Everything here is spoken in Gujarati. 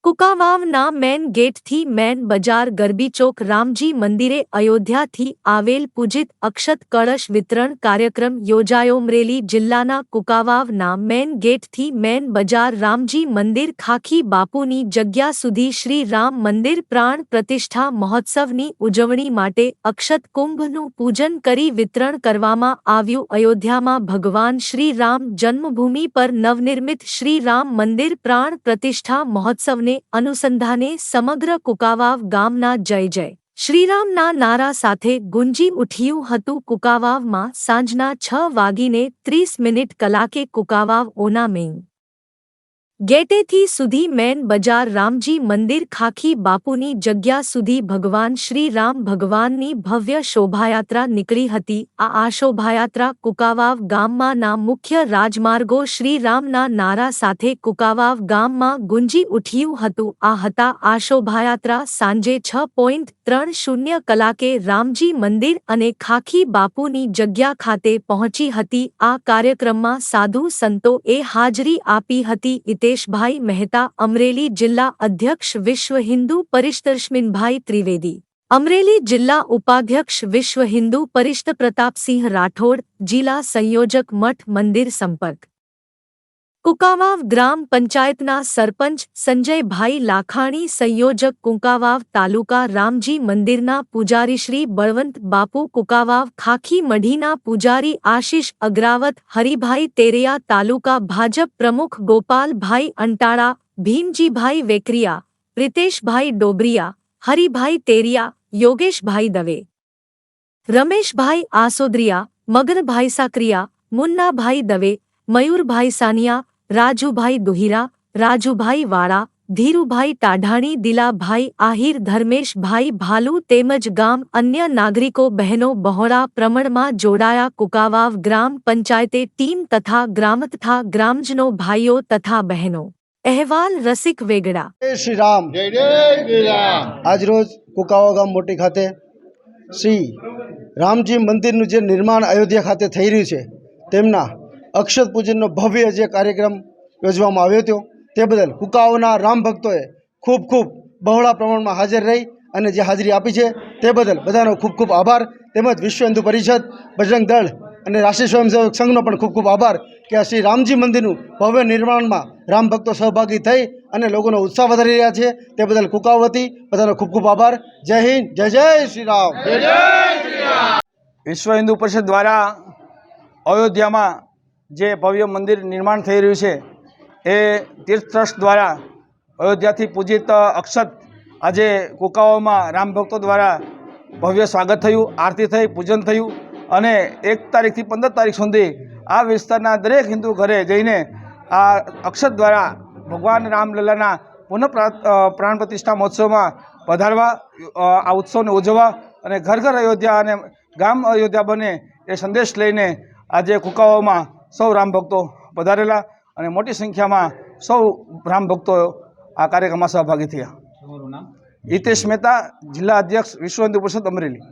કુકાવાવના મેન ગેટથી મેન બજાર ગરબી ચોક રામજી મંદિરે અયોધ્યાથી આવેલ પૂજિત અક્ષત કળશ વિતરણ કાર્યક્રમ યોજાયો। અમરેલી જિલ્લાના કુકાવાવના મેન ગેટથી મેન બજાર રામજી મંદિર ખાખી બાપુની જગ્યા સુધી શ્રી રામ મંદિર પ્રાણ પ્રતિષ્ઠા મહોત્સવની ઉજવણી માટે અક્ષત કુંભનું પૂજન કરી વિતરણ કરવામાં આવ્યું। અયોધ્યામાં ભગવાન શ્રી રામ જન્મભૂમિ પર નવનિર્મિત શ્રી રામ મંદિર પ્રાણ પ્રતિષ્ઠા મહોત્સવને અનુસંધાને સમગ્ર કુકાવાવ ગામના જય જય શ્રીરામના નારા સાથે ગુંજી ઉઠ્યું હતું। કુકાવાવમાં સાંજના 6:30 કલાકે કુકાવાવ ઓના મેન ગેટેથી સુધી મેન બજાર રામજી મંદિર ખાખી બાપુની જગ્યા સુધી ભગવાન શ્રી રામ ભગવાનની ભવ્ય શોભાયાત્રા નીકળી હતી। આ શોભાયાત્રા કુકાવાવ ગામમાંના મુખ્ય રાજમાર્ગો શ્રી રામના નારા સાથે કુકાવાવ ગામમાં ગુંજી ઉઠ્યું હતું। આ શોભાયાત્રા સાંજે 6:30 કલાકે રામજી મંદિર અને ખાખી બાપુની જગ્યા ખાતે પહોંચી હતી। આ કાર્યક્રમમાં સાધુ સંતોએ હાજરી આપી હતી। હિતેશભાઈ મહેતા, અમરેલી જિલ્લા અધ્યક્ષ વિશ્વ હિન્દુ પરિષદ અશ્વિનભાઈ ત્રિવેદી, અમરેલી જિલ્લા ઉપાધ્યક્ષ વિશ્વ હિન્દુ પરિષદ પ્રતાપસિંહ રાઠોડ, જિલ્લા સંયોજક મઠ મંદિર સંપર્ક કુકાવાવ ગ્રામ પંચાયતના સરપંચ સંજયભાઈ લાખાણી, સંયોજક કુકાવાવ તાલુકા રામજી મંદિરના પૂજારી શ્રી બળવંત બાપુ, કુકાવાવ ખાખી મઢીના પૂજારી આશિષ અગ્રાવત, હરિભાઈ તેરિયા, તાલુકા ભાજપ પ્રમુખ ગોપાલભાઈ અંટાળા, ભીમજીભાઈ વેકરિયા, પ્રિતેશભાઈ ડોબરિયા, હરિભાઈ તેરિયા, યોગેશભાઈ દવે, રમેશભાઈ આસોદરિયા, મગનભાઈ સાકરિયા, મુન્નાભાઈ દવે, મયુરભાઈ સાનિયા, રાજુભાઈ દુહિરા, રાજુભાઈ વાળા, ધીરુભાઈ ટાઢાણી, દિલાભાઈ આહિર, ધર્મેશભાઈ ભાલુ તેમજ ગામ અન્ય નાગરિકો બહેનો બહોળા પ્રમાણમાં જોડાયા। કુકાવાવ ગ્રામ પંચાયતે ટીમ તથા ગ્રામજનો ભાઈઓ તથા બહેનો અહેવાલ રસિક વેગડા। જય શ્રી રામ, જય જય શ્રી રામ। આજરોજ કુકાવાવ ગામ મોટી ખાતે શ્રી રામજી મંદિરનું જે નિર્માણ અયોધ્યા ખાતે થઈ રહ્યું છે તેમના અક્ષત પૂજનનો ભવ્ય જે કાર્યક્રમ યોજવામાં આવ્યો હતો તે બદલ કુકાવાવના રામ ભક્તોએ ખૂબ બહોળા પ્રમાણમાં હાજર રહી અને જે હાજરી આપી છે તે બદલ બધાનો ખૂબ આભાર। તેમજ વિશ્વ હિન્દુ પરિષદ, બજરંગ દળ અને રાષ્ટ્રીય સ્વયંસેવક સંઘનો પણ ખૂબ આભાર કે આ શ્રી રામજી મંદિરનું ભવ્ય નિર્માણમાં રામ ભક્તો સહભાગી થઈ અને લોકોનો ઉત્સાહ વધારી રહ્યા છે તે બદલ કુકાવાવ વતી બધાનો ખૂબ આભાર। જય હિન્દ, જય જય શ્રી રામ, જય જય શ્રી રામ। વિશ્વ હિન્દુ પરિષદ દ્વારા અયોધ્યામાં જે ભવ્ય મંદિર નિર્માણ થઈ રહ્યું છે એ તીર્થ ટ્રસ્ટ દ્વારા અયોધ્યાથી પૂજિત અક્ષત આજે કુકાવાવમાં રામ ભક્તો દ્વારા ભવ્ય સ્વાગત થયું, આરતી થઈ, પૂજન થયું અને 1 તારીખથી 15 તારીખ સુધી આ વિસ્તારના દરેક હિન્દુ ઘરે જઈને આ અક્ષત દ્વારા ભગવાન રામલલ્લાના પુનઃ પ્રાણ પ્રતિષ્ઠા મહોત્સવમાં પધારવા, આ ઉત્સવને ઉજવવા અને ઘર અયોધ્યા અને ગામ અયોધ્યા બને એ સંદેશ લઈને આજે કુકાવાવમાં સૌ રામ ભક્તો પધારેલા અને મોટી સંખ્યામાં સૌ રામ ભક્તો આ કાર્યક્રમમાં સહભાગી થયા। હિતેશ મહેતા, જિલ્લા અધ્યક્ષ વિશ્વ હિન્દુ પરિષદ, અમરેલી।